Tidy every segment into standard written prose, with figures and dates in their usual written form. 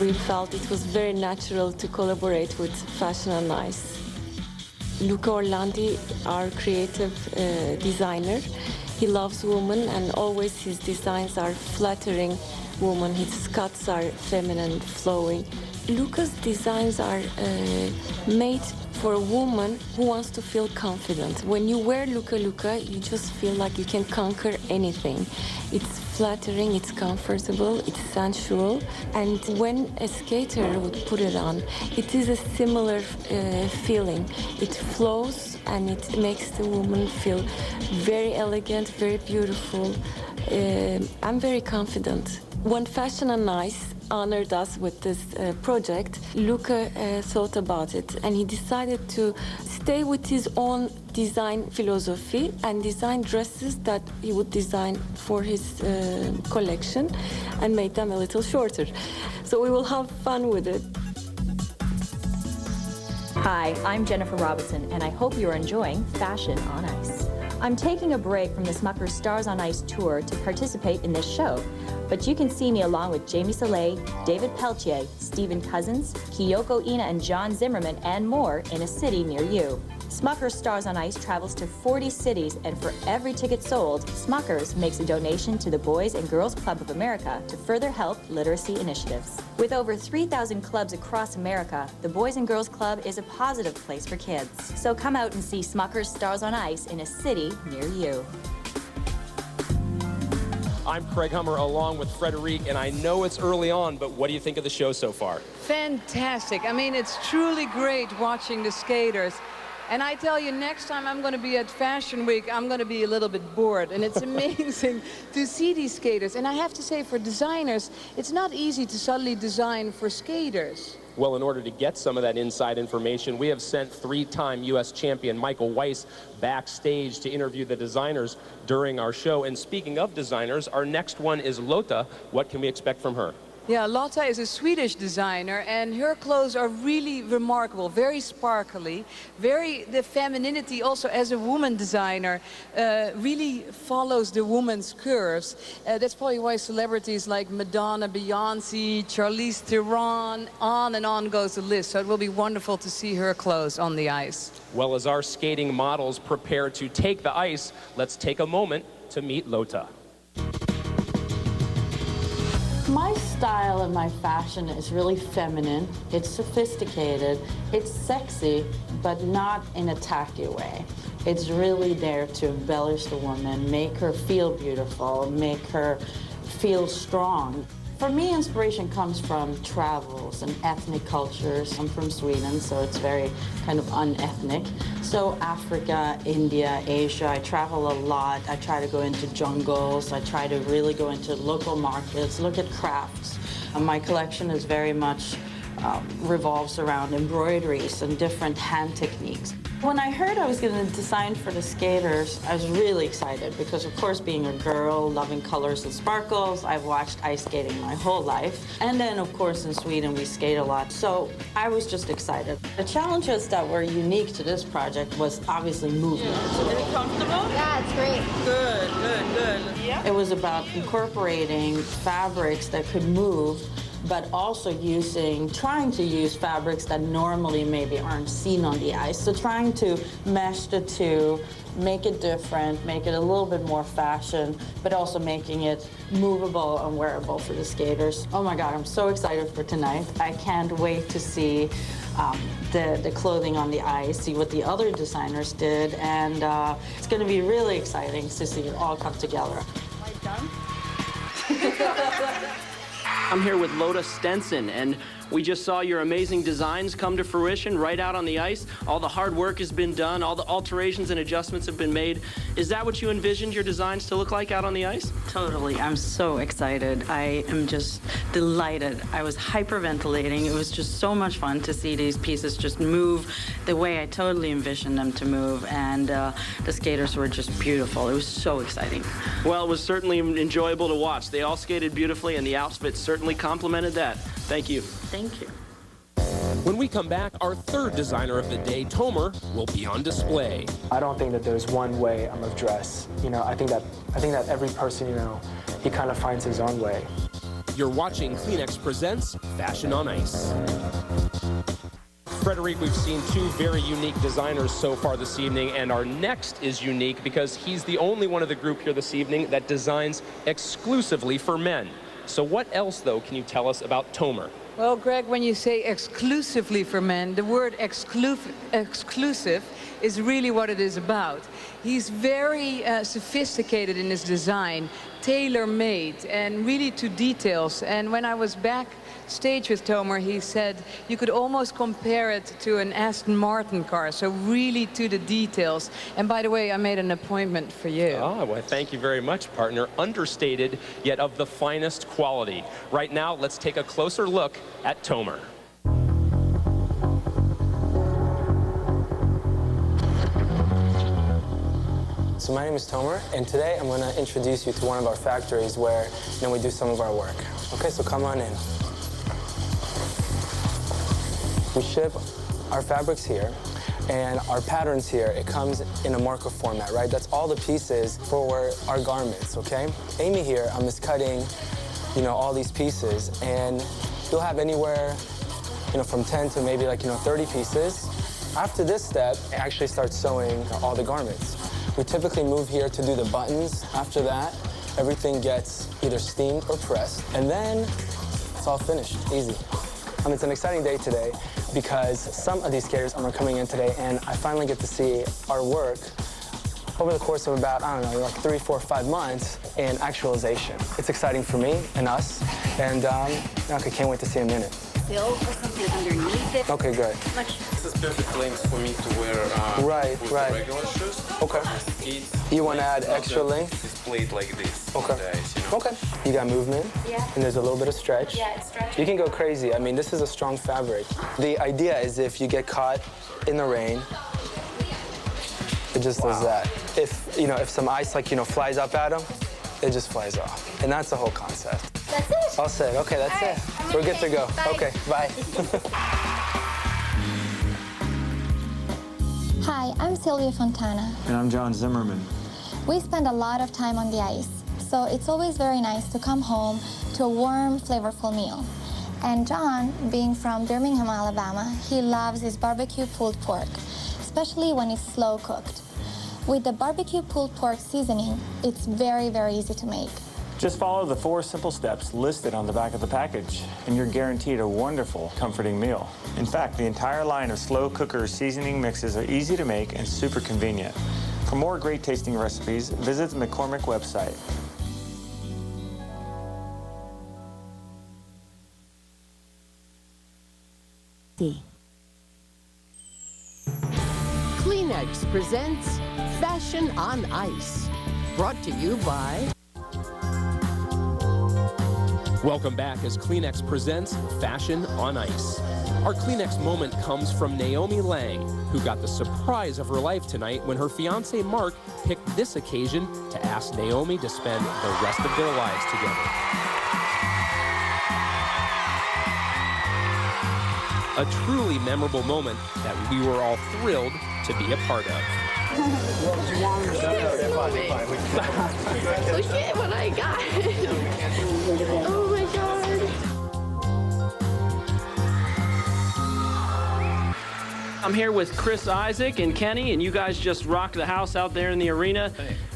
we felt it was very natural to collaborate with Fashion on Ice. Luca Orlandi, our creative designer, he loves women, and always his designs are flattering women. His cuts are feminine, flowing. Luca's designs are made for a woman who wants to feel confident. When you wear Luca, you just feel like you can conquer anything. It's flattering, it's comfortable, it's sensual, and when a skater would put it on, it is a similar feeling. It flows and it makes the woman feel very elegant, very beautiful. I'm very confident. When Fashion on Ice honored us with this project, Luca thought about it, and he decided to stay with his own design philosophy and design dresses that he would design for his collection and made them a little shorter. So we will have fun with it. Hi, I'm Jennifer Robinson, and I hope you're enjoying Fashion on Ice. I'm taking a break from the Smucker's Stars on Ice tour to participate in this show, but you can see me along with Jamie Soleil, David Pelletier, Stephen Cousins, Kyoko Ina and John Zimmerman, and more in a city near you. Smucker's Stars on Ice travels to 40 cities, and for every ticket sold, Smucker's makes a donation to the Boys and Girls Club of America to further help literacy initiatives. With over 3,000 clubs across America, the Boys and Girls Club is a positive place for kids. So come out and see Smucker's Stars on Ice in a city near you. I'm Craig Hummer along with Frederique, and I know it's early on, but what do you think of the show so far? Fantastic. I mean, it's truly great watching the skaters. And I tell you, next time I'm going to be at Fashion Week, I'm going to be a little bit bored. And it's amazing to see these skaters. And I have to say, for designers, it's not easy to suddenly design for skaters. Well, in order to get some of that inside information, we have sent three-time U.S. champion Michael Weiss backstage to interview the designers during our show. And speaking of designers, our next one is Lotta. What can we expect from her? Yeah, Lotta is a Swedish designer, and her clothes are really remarkable, very sparkly, the femininity also as a woman designer really follows the woman's curves. That's probably why celebrities like Madonna, Beyonce, Charlize Theron, on and on goes the list. So it will be wonderful to see her clothes on the ice. Well, as our skating models prepare to take the ice, let's take a moment to meet Lotta. My style and my fashion is really feminine. It's sophisticated. It's sexy, but not in a tacky way. It's really there to embellish the woman, make her feel beautiful, make her feel strong. For me, inspiration comes from travels and ethnic cultures. I'm from Sweden, so it's very kind of unethnic. So Africa, India, Asia, I travel a lot. I try to go into jungles. I try to really go into local markets, look at crafts. My collection is very much revolves around embroideries and different hand techniques. When I heard I was going to design for the skaters, I was really excited because, of course, being a girl, loving colors and sparkles, I've watched ice skating my whole life. And then, of course, in Sweden, we skate a lot. So I was just excited. The challenges that were unique to this project was obviously movement. Is it comfortable? Yeah, it's great. Good, good, good. Yeah. It was about incorporating fabrics that could move, but also trying to use fabrics that normally maybe aren't seen on the ice. So trying to mesh the two, make it different, make it a little bit more fashion, but also making it movable and wearable for the skaters. Oh my God, I'm so excited for tonight. I can't wait to see the clothing on the ice, see what the other designers did, and it's gonna be really exciting to see it all come together. Am I done? I'm here with Lotta Stenson, and we just saw your amazing designs come to fruition right out on the ice. All the hard work has been done, all the alterations and adjustments have been made. Is that what you envisioned your designs to look like out on the ice? Totally. I'm so excited. I am just delighted. I was hyperventilating. It was just so much fun to see these pieces just move the way I totally envisioned them to move, and the skaters were just beautiful. It was so exciting. Well, it was certainly enjoyable to watch. They all skated beautifully, and the outfits certainly complemented that. Thank you. Thank you. When we come back, our third designer of the day, Tomer, will be on display. I don't think that there's one way of dress. You know, I think that every person, you know, he kind of finds his own way. You're watching Kleenex Presents Fashion on Ice. Frederic, we've seen two very unique designers so far this evening, and our next is unique because he's the only one of the group here this evening that designs exclusively for men. So what else, though, can you tell us about Tomer? Well, Greg, when you say exclusively for men, the word exclusive is really what it is about. He's very sophisticated in his design, tailor-made, and really to details. And when I was backstage with Tomer, he said you could almost compare it to an Aston Martin car, so really to the details. And by the way, I made an appointment for you. Ah, well, thank you very much, partner. Understated, yet of the finest quality. Right now, let's take a closer look at Tomer. So my name is Tomer, and today I'm going to introduce you to one of our factories where we do some of our work. Okay, so come on in. We ship our fabrics here, and our patterns here, it comes in a marker format, right? That's all the pieces for our garments, okay? Amy here is cutting, all these pieces, and you'll have anywhere, from 10 to maybe 30 pieces. After this step, it actually starts sewing all the garments. We typically move here to do the buttons. After that, everything gets either steamed or pressed, and then it's all finished, easy. It's an exciting day today because some of these skaters are coming in today, and I finally get to see our work over the course of about, 3, 4, 5 months in actualization. It's exciting for me and us, and I can't wait to see them in it. Or something underneath it. Okay, good. This is perfect length for me to wear with the regular shoes. Okay. You want to add extra length? It's played like this. Okay. Okay. You got movement. Yeah. And there's a little bit of stretch. Yeah, it's stretchy. You can go crazy. This is a strong fabric. The idea is if you get caught in the rain, it just does that. If some ice flies up at them, it just flies off. And that's the whole concept. That's it. All set. Okay, that's it. We're good to go. Bye. Okay, bye. Hi, I'm Sylvia Fontana. And I'm John Zimmerman. We spend a lot of time on the ice, so it's always very nice to come home to a warm, flavorful meal. And John, being from Birmingham, Alabama, he loves his barbecue pulled pork, especially when it's slow cooked. With the barbecue pulled pork seasoning, it's very, very easy to make. Just follow the 4 simple steps listed on the back of the package, and you're guaranteed a wonderful, comforting meal. In fact, the entire line of slow cooker seasoning mixes are easy to make and super convenient. For more great tasting recipes, visit the McCormick website. Kleenex presents Fashion on Ice, brought to you by... Welcome back as Kleenex presents Fashion on Ice. Our Kleenex moment comes from Naomi Lang, who got the surprise of her life tonight when her fiancé Mark picked this occasion to ask Naomi to spend the rest of their lives together. A truly memorable moment that we were all thrilled to be a part of. Look at what I got. Oh my God. I'm here with Chris Isaac and Kenny, and you guys just rocked the house out there in the arena.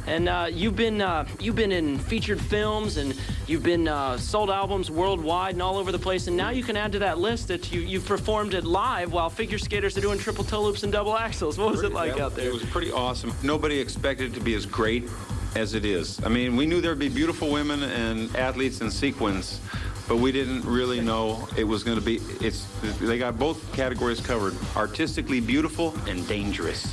And you've been in featured films, and you've been sold albums worldwide and all over the place. And now you can add to that list that you've performed it live while figure skaters are doing triple toe loops and double axels. What was it like out there? It was pretty awesome. Nobody expected it to be as great as it is. We knew there'd be beautiful women and athletes in sequins, but we didn't really know it was going to be. They got both categories covered: artistically beautiful and dangerous.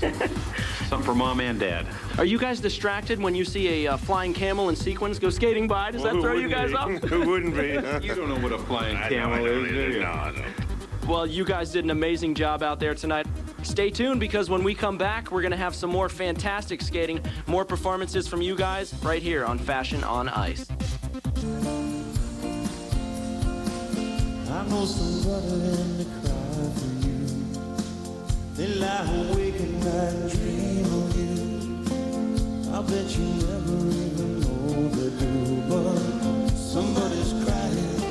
Something for mom and dad. Are you guys distracted when you see a flying camel in sequins go skating by? Does that throw you guys off? Who wouldn't be? You don't know what a flying camel is, do you? No, I don't. Well, you guys did an amazing job out there tonight. Stay tuned, because when we come back, we're going to have some more fantastic skating, more performances from you guys right here on Fashion on Ice. I know somebody in the cry for you. They lie awake at night and dream of you. I bet you never even know they do, but somebody's crying.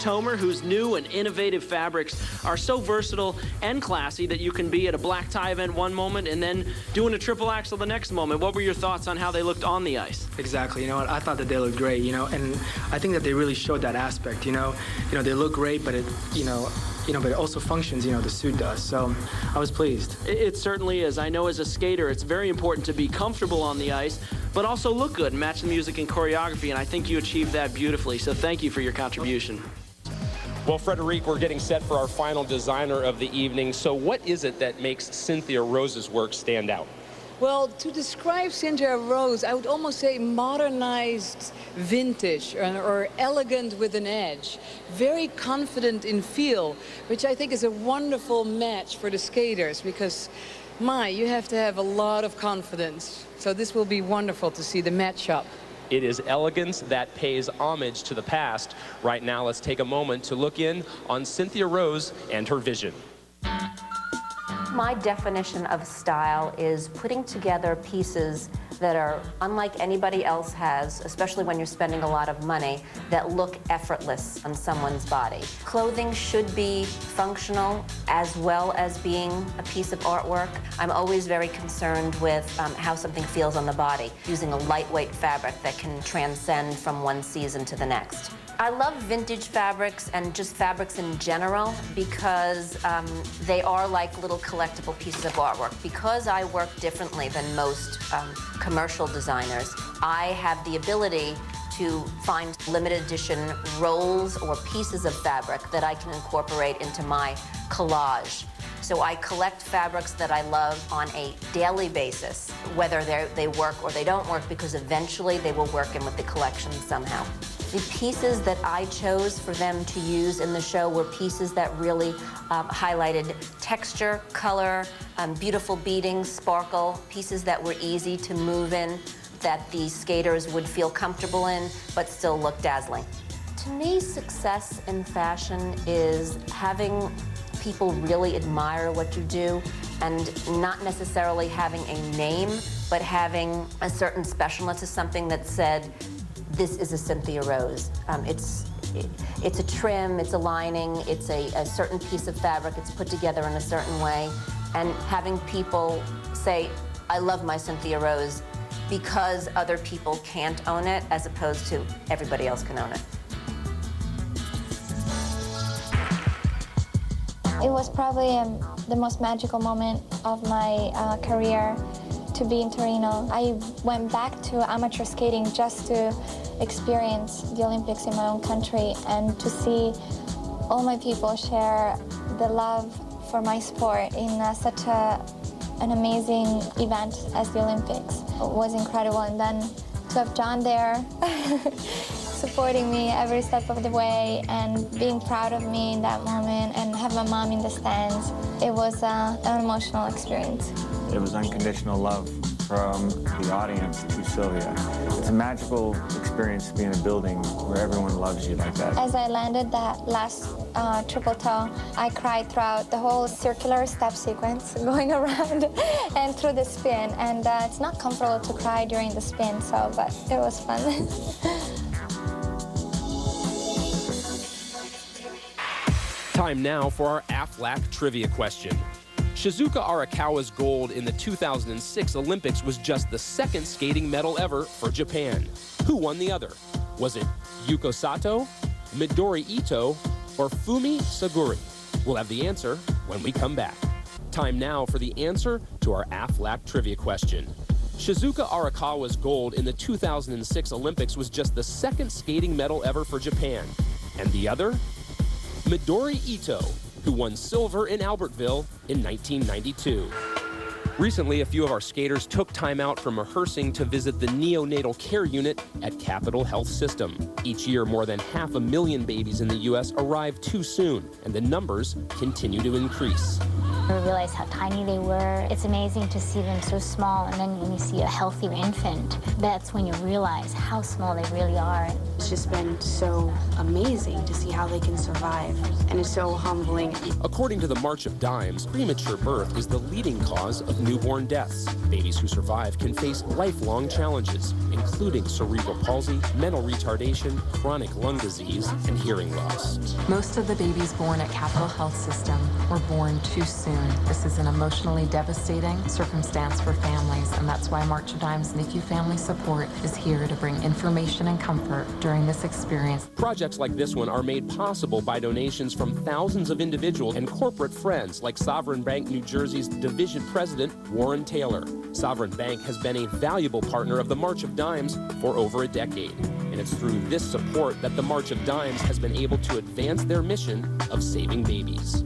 Tomer, whose new and innovative fabrics are so versatile and classy that you can be at a black tie event one moment and then doing a triple axel the next moment. What were your thoughts on how they looked on the ice? Exactly. You know what? I thought that they looked great. You know, and I think that they really showed that aspect. You know, they look great, but but it also functions. You know, the suit does. So I was pleased. It certainly is. I know as a skater, it's very important to be comfortable on the ice, but also look good and match the music and choreography, and I think you achieved that beautifully, so thank you for your contribution. Well, Frederique, we're getting set for our final designer of the evening. So what is it that makes Cynthia Rose's work stand out? Well, to describe Cynthia Rose, I would almost say modernized vintage or elegant with an edge. Very confident in feel, which I think is a wonderful match for the skaters because, you have to have a lot of confidence. So this will be wonderful to see the matchup. It is elegance that pays homage to the past. Right now, let's take a moment to look in on Cynthia Rose and her vision. My definition of style is putting together pieces that are unlike anybody else has, especially when you're spending a lot of money, that look effortless on someone's body. Clothing should be functional as well as being a piece of artwork. I'm always very concerned with how something feels on the body, using a lightweight fabric that can transcend from one season to the next. I love vintage fabrics and just fabrics in general because they are like little collectible pieces of artwork. Because I work differently than most commercial designers, I have the ability to find limited edition rolls or pieces of fabric that I can incorporate into my collage. So I collect fabrics that I love on a daily basis, whether they work or they don't work, because eventually they will work in with the collection somehow. The pieces that I chose for them to use in the show were pieces that really highlighted texture, color, beautiful beading, sparkle, pieces that were easy to move in, that the skaters would feel comfortable in, but still look dazzling. To me, success in fashion is having people really admire what you do and not necessarily having a name, but having a certain specialness to something that said, this is a Cynthia Rose. It's a trim, it's a lining, it's a certain piece of fabric, it's put together in a certain way, and having people say, I love my Cynthia Rose because other people can't own it as opposed to everybody else can own it. It was probably the most magical moment of my career to be in Torino. I went back to amateur skating just to experience the Olympics in my own country and to see all my people share the love for my sport in such an amazing event as the Olympics. It was incredible, and then to have John there supporting me every step of the way and being proud of me in that moment and have my mom in the stands, it was an emotional experience. It was unconditional love from the audience to Sylvia. It's a magical experience to be in a building where everyone loves you like that. As I landed that last triple toe, I cried throughout the whole circular step sequence going around and through the spin. And it's not comfortable to cry during the spin, but it was fun. Time now for our Aflac trivia question. Shizuka Arakawa's gold in the 2006 Olympics was just the second skating medal ever for Japan. Who won the other? Was it Yuko Sato, Midori Ito, or Fumi Saguri? We'll have the answer when we come back. Time now for the answer to our Aflac trivia question. Shizuka Arakawa's gold in the 2006 Olympics was just the second skating medal ever for Japan. And the other? Midori Ito, who won silver in Albertville in 1992. Recently, a few of our skaters took time out from rehearsing to visit the neonatal care unit at Capital Health System. Each year, more than 500,000 babies in the U.S. arrive too soon, and the numbers continue to increase. I realized how tiny they were. It's amazing to see them so small, and then when you see a healthy infant, that's when you realize how small they really are. It's just been so amazing to see how they can survive, and it's so humbling. According to the March of Dimes, premature birth is the leading cause of newborn deaths. Babies who survive can face lifelong challenges, including cerebral palsy, mental retardation, chronic lung disease, and hearing loss. Most of the babies born at Capital Health System were born too soon. This is an emotionally devastating circumstance for families, and that's why March of Dimes NICU Family Support is here to bring information and comfort during this experience. Projects like this one are made possible by donations from thousands of individuals and corporate friends like Sovereign Bank New Jersey's Division President Warren Taylor. Sovereign Bank has been a valuable partner of the March of Dimes for over a decade. And it's through this support that the March of Dimes has been able to advance their mission of saving babies.